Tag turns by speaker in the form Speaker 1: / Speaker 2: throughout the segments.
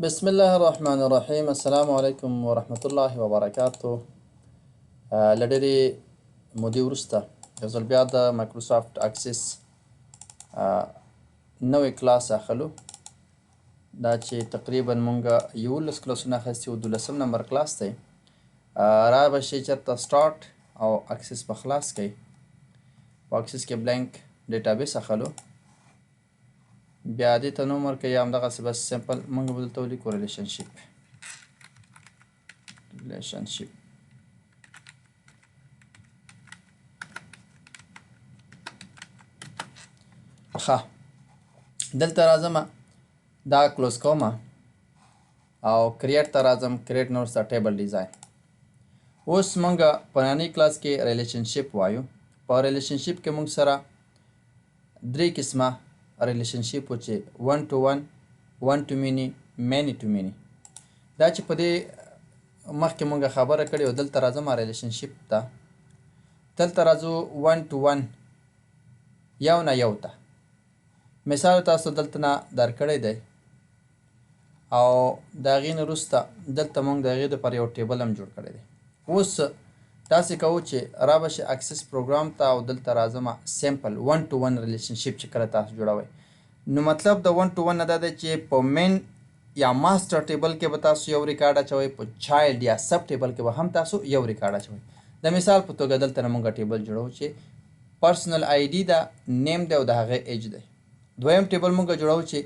Speaker 1: بسم الله الرحمن الرحیم. السلام علیکم ورحمت الله وبرکاتو. له ډېرې مودې وروسته یو ځل بیا د مایکروسافټ اکسس نوی کلاس اخلو، دا چې تقریبا مونږ 11 کلاسونه اخیستي وو. 12 نمبر کلاس دی. را به شي چېرته سټارټ او اکسس به خلاص کړئ. په اکسس کې بلینک ډیټابیس اخلو، بیا دې ته نوم ورکوئ یا همدغسې بس سمپل مونږ به دلته ولیکو ریلیشنشپ. ښه، دلته راځم، دا کلوز کوم او کریټ ته راځم. کریټ نه وروسته ټیبل ډیزاین. اوس مونږ په نننۍ کلاس کې ریلیشنشپ وایو. په ریلیشنشپ کې مونږ سره 3 قسمه ریلیشنشپ و چې 1 to 1، 1 to many، many to many. دا چې په دې مخکې مونږ خبره کړې او دلته راځم ریلیشنشپ ته. دلته راځو 1 to 1، یو نه یو ته. مثال تاسو دلته نه درکړی دی او د هغې نه وروسته دلته مونږ د هغې دپاره یو ټیبل هم جوړ کړی دی. اوس داسې کوو چې را به شي اکسس پروګرام ته او دلته راځم سمپل 1 to 1 ریلیشنشپ چې کله تاسو جوړوئ، نو مطلب د 1 to 1 نه دا دی چې په مین یا ماسټر ټیبل کې به تاسو یو ریکارډ اچوئ، په چایلډ یا سب ټیبل کې به هم تاسو یو ریکارډ اچوئ. د مثال په توګه دلته نه مونږ ټیبل جوړو چې پرسنل آی ډي ده، نیم دی او د هغې ایج دی. دویم ټیبل مونږ جوړو چې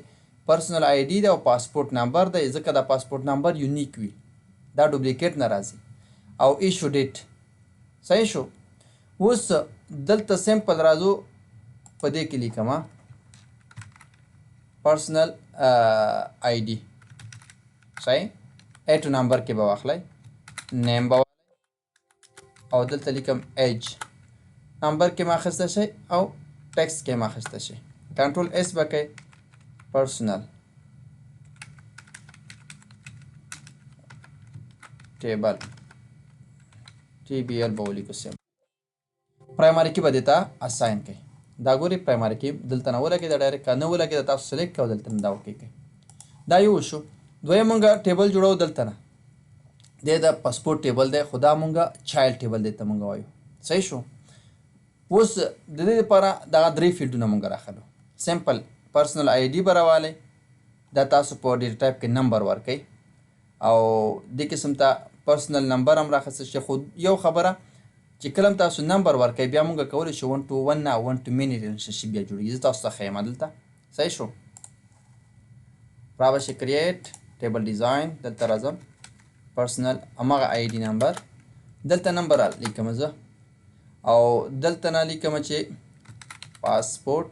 Speaker 1: پرسنل آی ډي ده او پاسپورټ نمبر دی، ځکه دا پاسپورټ نمبر یونیک وي، دا ډوپلیکیټ نه راځي. او ایشو ډیټ. صحیح شو. اوس دلته سمپل راځو، په دې کې لیکم پرسنل آی ډي. صحیح. ایټو نمبر کې به واخلئ، نیم به او دلته لیکم ایج. نمبر کې ما اخیسته شئ او ټکسټ کې ما اخیسته شئ. کنټرول اس به کوئ، پرسنل ټیبل TBL به ولیکو. سیم پرایمري کې به دې ته اساین کوئ. دا ګورئ پرایمري کې دلته نه ولګېده، ډایرکټ که نه ولګېده تاسو سلیکټ کوئ، دلته نه دا اوکې کوئ. دا یو شو. دویم مونږ ټیبل جوړو دلته نه، دی د پاسپورټ ټیبل دی، خو دا مونږ چایلډ ټیبل دی ته مونږ وایو. صحیح شو. اوس د دې لپاره دغه 3 فیلډونه مونږ راخلو. سمپل پرسنل آی ډي به راوالی، دا تاسو په ډیټا ټایپ کې نمبر ورکئ او دې قسم ته پرسنل نمبر هم راخیستل شي. خو یو خبره چې کله هم تاسو نمبر ورکئ بیا مونږ کولی شو 1 to 1 نه 1 to many ریلیشنشپ بیا جوړېږي. زه تاسو ته ښیم دلته. صحیح شو. را به شي کریټ ټیبل ډیزاین، دلته راځم پرسنل همغه آی ډي نمبر، دلته نمبر لیکم زه او دلته نه لیکم چې پاسپورټ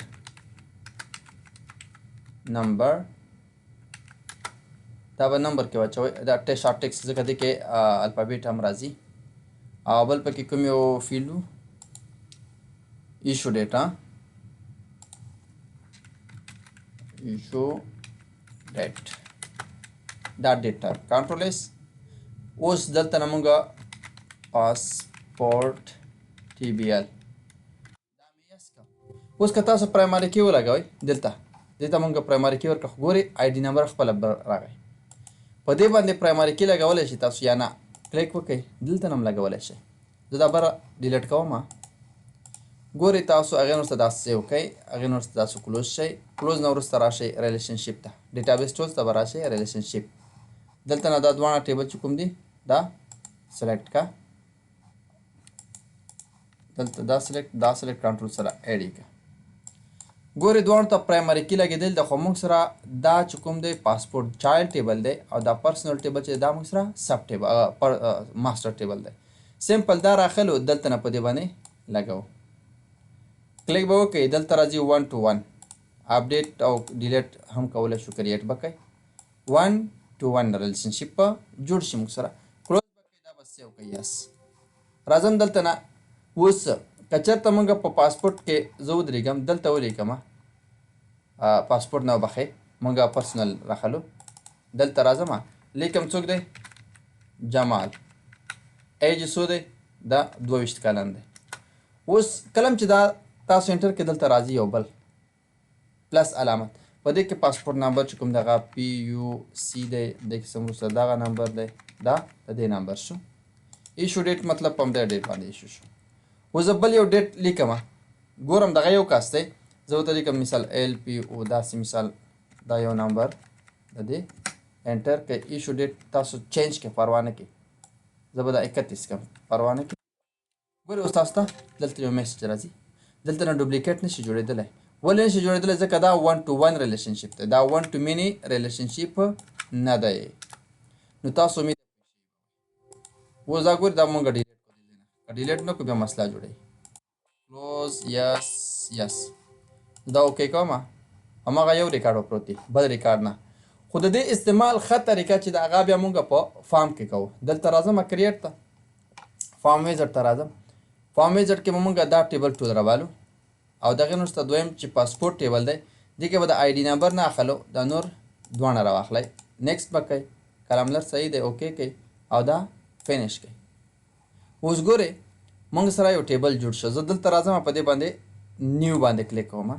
Speaker 1: نمبر، دا به نمبر کې واچوئ، دا شارټ ټکسټ ځکه دې کې الفابیټ هم راځي. او بل پکې کوم یو فیلډ و، ایشو ډیټا، ایشو ډیټ، دا ډیټا. کنټرول اس. اوس دلته نه مونږ پاسپورټ TBL دا مې یس کړه. اوس که تاسو پرایمري کې ولګوئ دلته، دې ته مونږ پرایمري کې ورکړه، خو ګورئ آی ډي نمبر خپله راغی. په دې باندې پرایمري کې لګولی شئ تاسو یا نه کلیک وکړئ، دلته نه هم لګولی شئ. زه دا بره ډیلیټ کوم. ګورئ تاسو هغې نه وروسته دا سیو کوئ، هغې نه وروسته تاسو کلوز شئ. کلوز نه وروسته راشئ ریلیشنشپ ته، ډیټابیس ټولز ته به راشئ، ریلیشنشپ. دلته نه دا دواړه ټیبل چې کوم دي دا سلیکټ کا، دلته دا سلیکټ کنټرول سره ایډ یې کړه. ګورئ دواړو ته پرایمري کې لګېدل ده، خو موږ سره دا چې کوم دی پاسپورټ چایلډ ټیبل دی او دا پرسنل ټیبل چې دا موږ سره سب ټیبل ماسټر ټیبل دی. سمپل دا راخلو، دلته نه په دې باندې لګو، کلیک به وکړئ، دلته راځي 1 to 1. اپډیټ او ډیلیټ هم کولی شو، کریټ به کوئ. 1 to 1 ریلیشنشپ به جوړ شي موږ سره. کلوز به کوئ، دا به سیو کوئ. یس. راځم دلته نه. اوس که چېرته موږ په پاسپورټ کې زه ودرېږم، دلته ولیکم پاسپورټ نه وبخئ، موږ پرسنل راخلو. دلته راځم لیکم څوک دی، جمال، ایج څو دی، دا 22 کلن دی. اوس کلم چې دا تاسو انټر کې دلته راځي یو بل پلس علامت، په دې کې پاسپورت نمبر چې کوم دغه PUC دی د قسم وروسته دغه نمبر دی دا د دې نمبر شو ایشو ډیټ مطلب په همدې ډیټ باندې ایشو شو اوس زه بل یو ډیټ لیکم ګورم دغه یو کس دی زه ورته لیکم مثال LPO داسې مثال دا یو نمبر د دې انټر که ایشو ډیټ تاسو چینج کې پروا نه کوي زه به دا 31 کم پروا نه کوي ګورئ اوس تاسو ته دلته یو میسج راځي دلته نه ډوپلیکیټ نشي جوړېدلی ولې نشي جوړېدلی ځکه دا 1 to 1 ریلیشنشپ دی دا 1 to many ریلیشنشپ نه دی نو تاسو امید اوس دا ګورئ دا مونږ ډیلیټ کړو ډیلیټ نه کړو بیا مسله جوړوي کلوز یس دا اوکې کوم هماغه یو ریکارډ پروت دی بل ریکارډ نه خو د دې استعمال ښه طریقه چې د هغه بیا مونږ په فارم کې کوو دلته راځم کریټ ته فارم ویزټ ته راځم فارم ویزټ کې به مونږ دا ټیبل ټول راوالو او دغه وروسته دویم چې پاسپورت ټیبل دی دې کې به د آی ډي نمبر نه اخلو دا نور دواړه راواخلئ نیکسټ به کوئ کلملر صحیح دی اوکې کوئ او دا فینش کوئ اوس ګورئ مونږ سره یو ټیبل جوړ شو زه دلته راځم په دې باندې نیو باندې کلیک کوم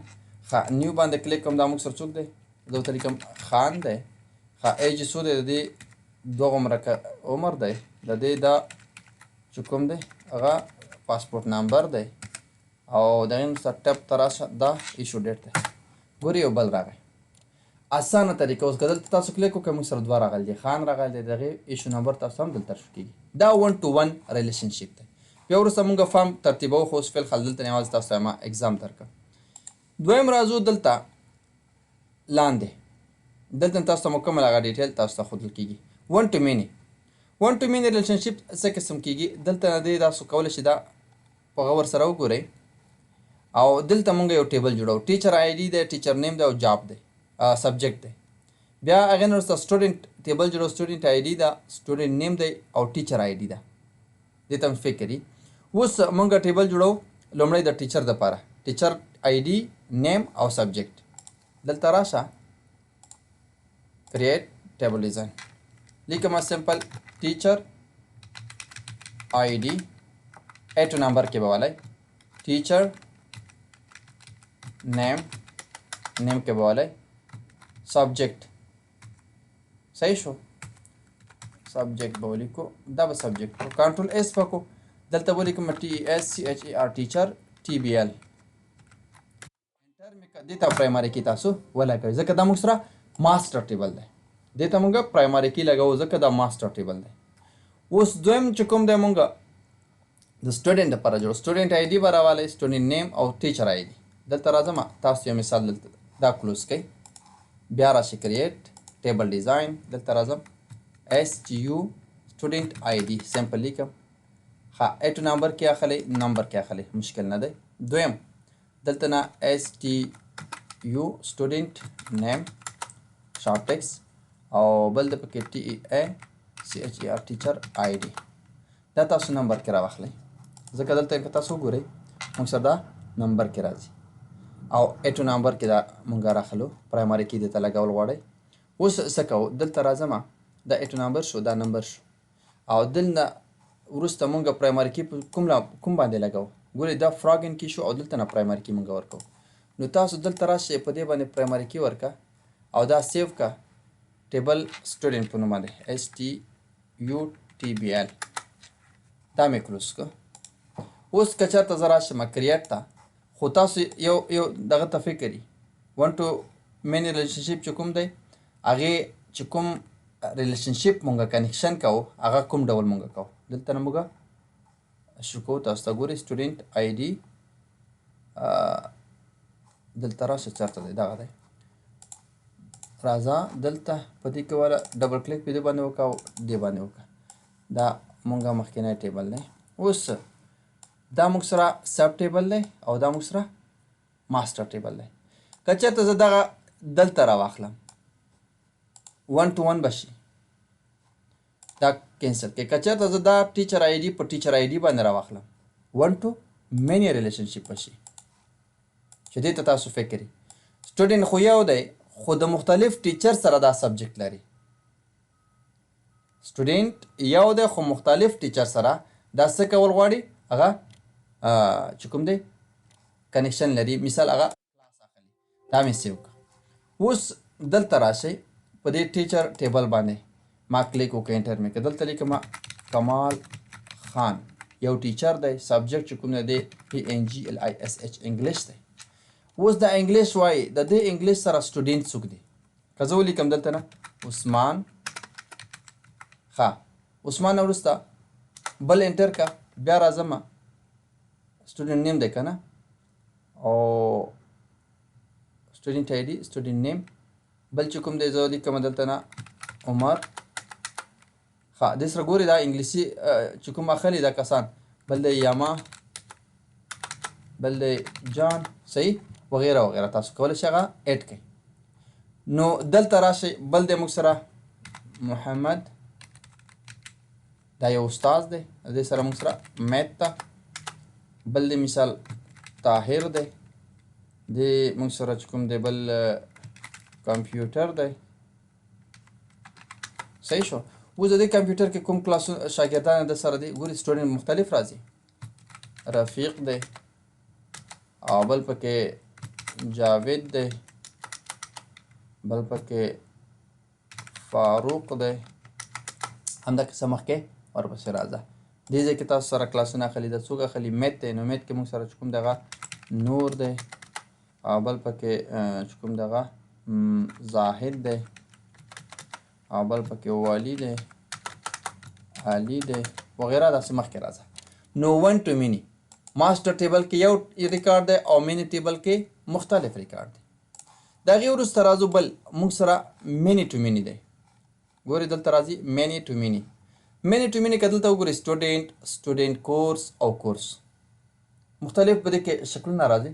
Speaker 1: ښه نیو باندې کلیک کوم دا موږ سره څوک دی زه ورته لیکم خان دی ښه ایج څو دی د دې دوه عمر دی د دې دا چې کوم دی هغه پاسپورت نمبر دی او دغه وروسته ټپ ته راشه دا ایشو ډیټ دی ګورئ یو بل راغی اسانه طریقه اوس که دلته تاسو کلیک وکړئ موږ سره دوه راغلی دی خان راغلی دی د هغې ایشو نمبر تاسو هم دلته شو کېږي دا 1 to 1 ریلیشنشپ دی بیا وروسته مونږ فارم ترتیبوو خو اوس فی الحال دلته یوازې تاسو ته ما اګزام درکړم دویم راځو دلته لاندې دلته تاسو ته مکمل هغه ډیټیل تاسو ته ښودل کېږي 1 to many ریلیشنشپ څه قسم کېږي دلته نه دی تاسو کولی شئ دا په غور سره وګورئ او دلته مونږ یو ټیبل جوړو ټیچر آی ډي دی ټیچر نیم دی او جاب دی سبجیکټ دی بیا هغې نه وروسته سټوډنټ ټیبل جوړو سټوډنټ آی ډي ده سټوډنټ نیم دی او ټیچر آی ډي ده دې ته هم فکر وي اوس مونږ ټیبل جوړو لومړی د ټیچر دپاره ټیچر آی ډي نیم او سبجیکټ دلته راشه کریټ ټیبل ډیزاین لیکم سمپل ټیچر آی ډي ایټو نمبر کې به والی ټیچر نیم کې به والی سبجیکټ صحیح شو سبجیکټ به ولیکو دا به سبجیکټ کو کنټرول اس به کو دلته به ولیکم TECHER ټیچر TBL انټر مې کړ دې ته پرایمري کې تاسو ولګوئ ځکه دا موږ سره ماسټر ټیبل دی دې ته موږ پرایمري کې لګوو ځکه دا ماسټر ټیبل دی اوس دویم چې کوم دی موږ د سټوډنټ لپاره جوړ سټوډنټ آی ډي به راوالی سټوډنټ نیم او ټیچر آی ډي دلته راځم تاسو یو مثال دلته دا کلوز کوئ بیا راشي کریټ ټیبل ډیزاین دلته راځم STU سټوډنټ آی ډي سمپل لیکم ها ایټو نمبر کې اخلي نمبر کې اخلي مشکل نه دی دویم دلته نه STU سټوډنټ نیم شارټ ټیکس او بل د پکې TECHER ټیچر آی ډي دا تاسو نمبر کې راواخلئ ځکه دلته که تاسو وګورئ موږ سره دا نمبر کې راځي او ایټو نمبر کې دا مونږ راخلو پرایمري کې دې ته لګول غواړئ اوس څه کوو دلته راځم دا ایټو نمبر شو دا نمبر شو او دلته وروسته مونږ پرایمري کې کوم باندې لګو ګورئ دا فراګن کې شو او دلته نه پرایمري کې مونږ ورکو نو تاسو دلته راشئ په دې باندې پرایمري کې ورکه او دا سیو کا ټیبل سټوډنټ په نوم باندې STUTBL دا مې کلوز کړ اوس که چېرته زه راشم کریټ ته خو تاسو یو دغه ته فکر وي 1 to many ریلیشنشپ چې کوم دی هغې چې کوم ریلیشنشپ مونږ کنیکشن کوو هغه کوم ډول مونږ کوو دلته نه مونږ شروع کوو تاسو ته ګورئ سټوډنټ آی ډي دلته راشه چېرته دی دغه دی راځه دلته په دې کې والا ډبل کلیک په دې باندې وکړه او دې باندې وکړه دا مونږ مخکینی ټیبل دی اوس دا موږ سره سب ټیبل دی او دا موږ سره ماسټر ټیبل دی که چېرته زه دغه دلته راواخلم 1 to 1 بشي دا کینسل کړئ که چېرته زه دا ټیچر آی ډي په ټیچر آی ډي باندې راواخلم 1 to many ریلیشنشپ بشي چې دې ته تاسو فکر وي سټوډنټ خو یو دی خو د مختلف ټیچر سره دا سبجیکټ لري سټوډنټ یو دی خو مختلف ټیچر سره دا څه کول غواړي هغه چې کوم دی کنیکشن لري مثال هغه کلاس اخلي دا مې سیو کړه اوس دلته راشئ په دې ټیچر ټیبل باندې ما کلیک وکړ انټر مې کړ دلته لیکم کمال خان یو ټیچر دی سبجیکټ چې کوم دی PNGLISH انګلیش دی اوس د انګلیش وایي د دې انګلیش سره سټوډنټ څوک دی که زه ولیکم دلته نه عثمان عثمان وروسته بل انټر کا بیا راځم سټوډنټ نیم دی که نه او سټوډنټ ID سټوډنټ نیم بل چې کوم دی زه لیکم دلته نه عمر دې سره ګورئ دا انګلیسي چې کوم اخلي دا کسان بل دی یاما بل دی جان صحیح وغیره وغیره تاسو کولی شئ هغه ایډ کړئ نو دلته راشئ بل دی موږ سره محمد دا یو استاد دی دې سره موږ سره میت ته بل دی مثال طاهر دی دې موږ سره چې کوم دی بل کمپیوټر دی صحیح شو اوس د دې کمپیوټر کې کوم کلاس شاګردان د سره دی ګوري سټوډنټ مختلف راځي رفیق دی او بل پکې جاوید دی بل پکې فاروق دی همدا قصه مخکې ورپسې راځه دې ځای کې تاسو سره کلاسونه اخلي د څوک اخلي میت دی نو میت کې موږ سره چې کوم دغه نور دی او بل پکې چې کوم دغه زاهد دی او بل پکې والی دی علي دی وغیره داسې مخکې راځه نو 1 to many ماسټر ټیبل کې یو ریکارډ دی او مینی ټیبل کې مختلف ریکارډ دی د هغې وروسته راځو بل موږ سره مینی ټو مینی دی ګورئ دلته راځي مینی ټو مینی مینی ټو مینی که دلته وګورئ سټوډنټ کورس او کورس مختلف په دې کې شکلونه راځي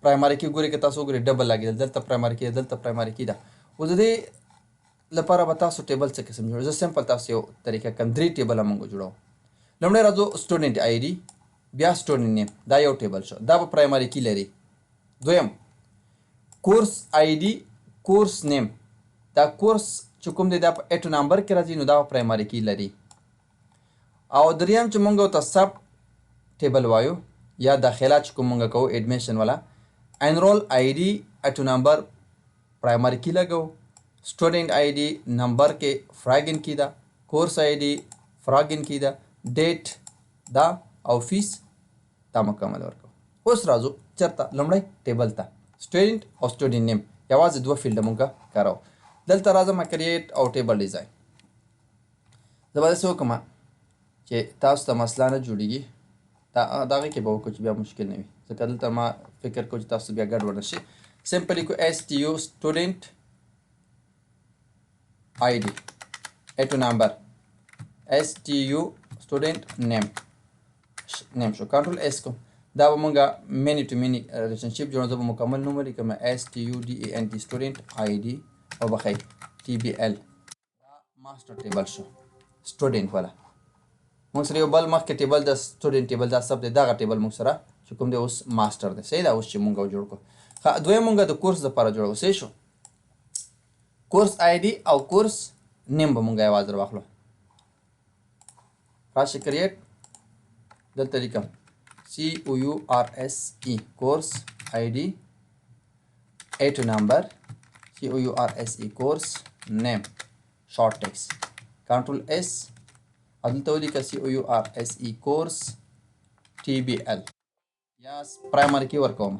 Speaker 1: پرایمري کې ګورئ که تاسو وګورئ ډبل لګېدل دلته پرایمري کې دلته پرایمري کې ده اوس د دې لپاره به تاسو ټیبل څه قسم جوړوئ زه سمپل تاسو یو طریقه کوم 3 ټیبله موږ جوړوو لومړی راځو سټوډنټ ID بیا سټوډنټ نیم دا یو ټیبل شو دا به پرایمري کې لري دویم کورس ID کورس نیم دا کورس چې کوم دی دا په 8 نمبر کې راځي نو دا په پرایمري کې لري او دریم چې موږ ورته سب ټیبل وایو یا داخله چې کوم موږ کوو ایډمیشن والا انرول ID 8 نمبر پرایمري کې لګو student ID number के फ्रैगन की दा course ID फ्रैगन की दा डेट दा او फीस ता مکمل ورکو اوس راځو چرته لمړی ټیبل ته سټوډنټ او سټوډنټ نیم یوازې دوه فیلډ مونږه کارو دلته راځم کریټ او ټیبل ډیزاین زبر څه وکم چې تاسو ته مسله نه جوړیږي دغه کې به وکړو چې بیا مشکل نه وي ځکه دلته ما فکر کوم چې تاسو بیا ګډ ورنشي سمپلی کو STU سټوډنټ ID 8 نمبر STU student name شو کنټرول S کوم دا به مونږه مینی ټو مینی ریلیشنشپ جوړو زه به مکمل نوم ولیکم STUDENT student ID او بخی TBL دا ماسټر ټیبل شو سټوډنټ والا مونږ سره یو بل مخکې ټیبل د سټوډنټ ټیبل دا سب دی دغه ټیبل مونږ سره چې کوم دی اوس ماسټر دی صحیح دا اوس چې مونږ جوړ کړو دویم مونږ د کورس لپاره جوړو صحیح شو کورس ID او کورس نیم به مونږه یوازې واخلو راشي کریټ دلته لیکم COURSE کورس ID 8 نمبر COURSE کورس نیم شارټ ټیکس کنټرول S دلته ولیکه COURSE کورس TBL یا پرایمري کې ورکوم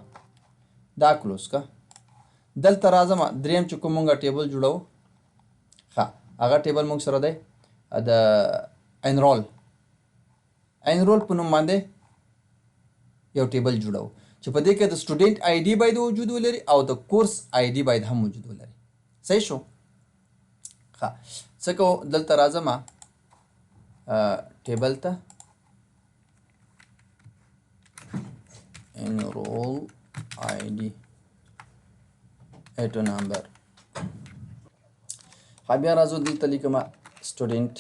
Speaker 1: دا کلوز کا دلته راځم دریم چې کوم مونږه ټیبل جوړو هغه ټیبل مونږ سره دی د انرول په نوم باندې یو ټیبل جوړو چې په دې کې د سټوډنټ ID باید وجود ولري او د کورس ID باید هم وجود ولري صحیح شو څه کو دلته راځم ټیبل ته انرول ID 8 نمبر بیا راځو دلته لیکم سټوډنټ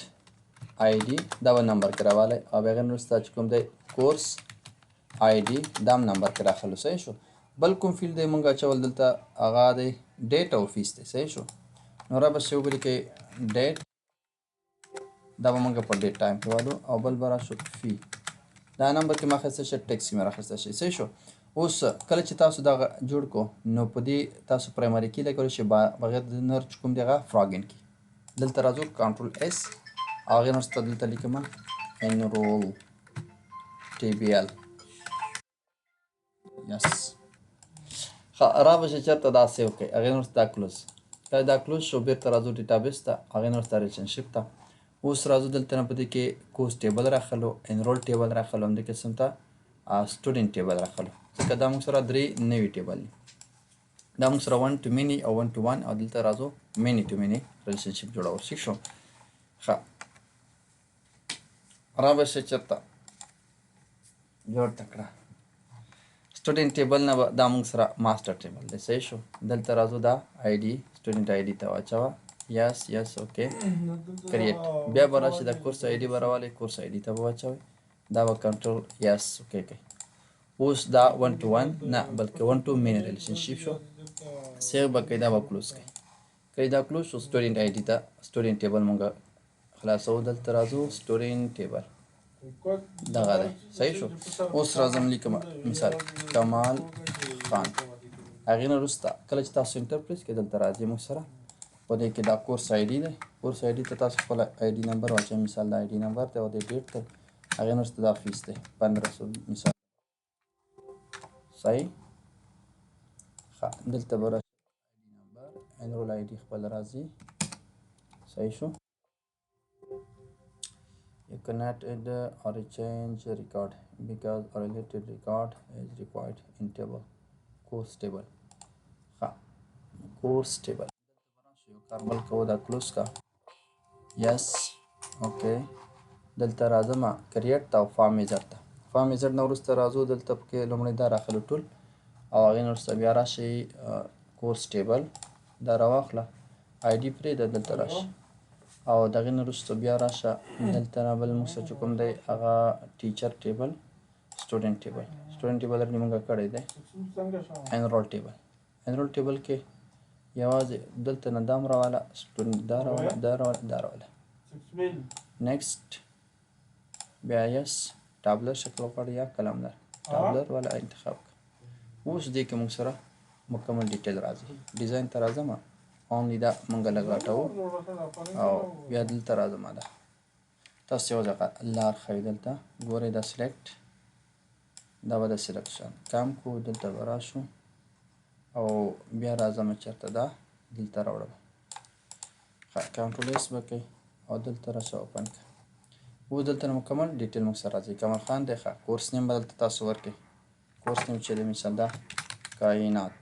Speaker 1: ID دا و نمبر کې راوالی او هغې نه وروسته چې کوم دی کورس ID دا هم نمبر کې راخلو صحیح شو بل کوم فیلډ دی مونږ اچول دلته هغه دی ډیټ او فیس دی صحیح شو نو را به شی ولیکئ ډیټ دا به مونږ په ډیټ ټایم کې والو او بل به راشو فی دا نمبر کې ما اخیسته شي ټیکس کې مې راخیسته شي صحیح شو اوس کله چې تاسو دغه جوړ کو نو په دې تاسو پرایمري کې لګولی شئ بغیر د نر چې کوم دی هغه فراګین کې دلته راځو کنټرول اس هغې نه وروسته دلته لیکمه انرول TBL یس ښه رابه چې چېرته دا سیو کوئ هغې نه وروسته دا کلوز کله دا کلوز شو بېرته راځو ډیټابیس ته هغې نه وروسته ریلیشنشپ ته اوس راځو دلته نه په دې کې کورس ټیبل راخلو انرول ټیبل راخلو همدې قسم ته سټوډنټ ټیبل راخلو ځکه دا موږ سره درې نوي ټیبل دي دا موږ سره 1 to many او 1 to 1 او دلته راځو many to many ریلیشنشپ جوړو ٹھیک شو ښه رابه چې چېرته جوړ تکړه سټوډنټ ټیبل نه دا موږ سره ماسټر ټیبل دی صحیح شو دلته راځو دا آی ډي سټوډنټ آی ډي ته واچوه یس یس اوکې کریټ بیا به راشي دا کورس آی ډي به راولئ کورس آی ډي ته به واچوئ دا به کنټرول یس اوکې کوي اوس دا 1 to 1 نه بلکې 1 to many ریلیشنشپ شو سیو به کوي دا به کلوز کوي کله دا کلوز شو سټوډنټ آی ډي ته سټوډنټ ټیبل موږ خلاصو دلته راځو سټوډنټ ټیبل دغه دی صحیح شو اوس راځم لیکم مثال کمال خان هغې نه وروسته کله چې تاسو انټر پریس کړئ دلته راځي موږ سره په دې کې دا کورس آی ډي دی کورس آی ډي ته تاسو خپل آی ډي نمبر واچوئ مثال دا آی ډي نمبر دی او د ډیټ دی هغې نه وروسته دا فیس دی 1500 مثال صحیح ښه دلته به راشي آی ډي نمبر انرول آی ډي خپل راځي صحیح شو You cannot add or change a record because a related record is required in table course table ها course table کاربل کو دا کلوز کا یس اوکې دلته راځم کریټ ته او فارم میجر ته فارم میجر نه وروسته راځو دلته پکې لومړی دا راخلو ټول او هغې نه وروسته بیا راشي کورس ټیبل دا راواخله آی ډي پرېږده دلته راشي او دغې نه وروسته بیا راشه دلته نه بل موږ سره چې کوم دی هغه ټیچر ټیبل سټوډنټ ټیبل سټوډنټ ټیبل رنې موږ کړی دی انرول ټیبل انرول ټیبل کې یوازې دلته نه دا م راواله سټوډنټ دا راواله دا راواله دا راواله نیکسټ بیا یس ټابلر شکل غواړي یا قلمدار ټابلر والا انتخاب کړه اوس دې کې موږ سره مکمل ډیټیل راځي ډیزاین ته راځم اونلی دا موږ لږ راټوو او بیا دلته راځم دا تاسو یو ځای لار ښایي دلته ګورئ دا سلیکټ دا به د سلیکشن کم کو دلته به راشو او بیا راځم چېرته دا دلته راوړم کنټرول اس به کوئ او دلته راشه اوپن کړه اوس دلته مکمل ډیټیل موږ سره راځي کمال خان دی ښه کورس نیم به دلته تاسو ورکړئ کورس نیم چې دی مثال دا کائنات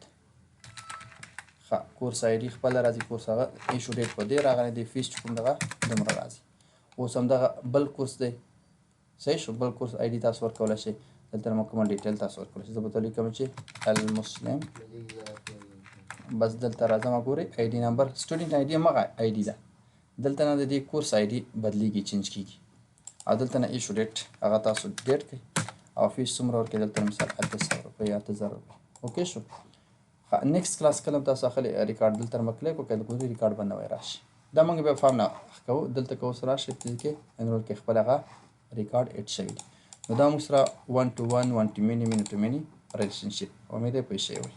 Speaker 1: ښه کورس آی ډي خپله راځي کورس هغه ایشو ډیټ په دې راغلی دی فیس چې کوم دغه دومره راځي اوس همدغه بل کورس دی صحیح شو بل کورس آی ډي تاسو ورکولی شئ دلته مکمل ډیټیل تاسو ورکولی شئ زه به ته لیکم چې المسلم بس دلته راځم ګورئ آی ډي نمبر سټوډنټ آی ډي همغه آی ډي ده دلته نه د دې کورس آی ډي بدلیږي چینج کیږي او دلته نه ایشو ډیټ هغه تاسو ډیټ کړئ او فیس څومره ورکړئ دلته مثال 8000 روپۍ 8000 روپۍ اوکې شو نیکسټ کلاس کله تاسو اخلي ریکارډ دلته مکلی کو کله ګوري ریکارډ باندې وای راشي دا موږ به فارم نه کوو دلته کو سره راشي کې انرول کې خپل هغه ریکارډ اټ شوی نو دا موږ سره 1 to 1 1 to many many to many ریلیشنشپ امید یې پوه شوي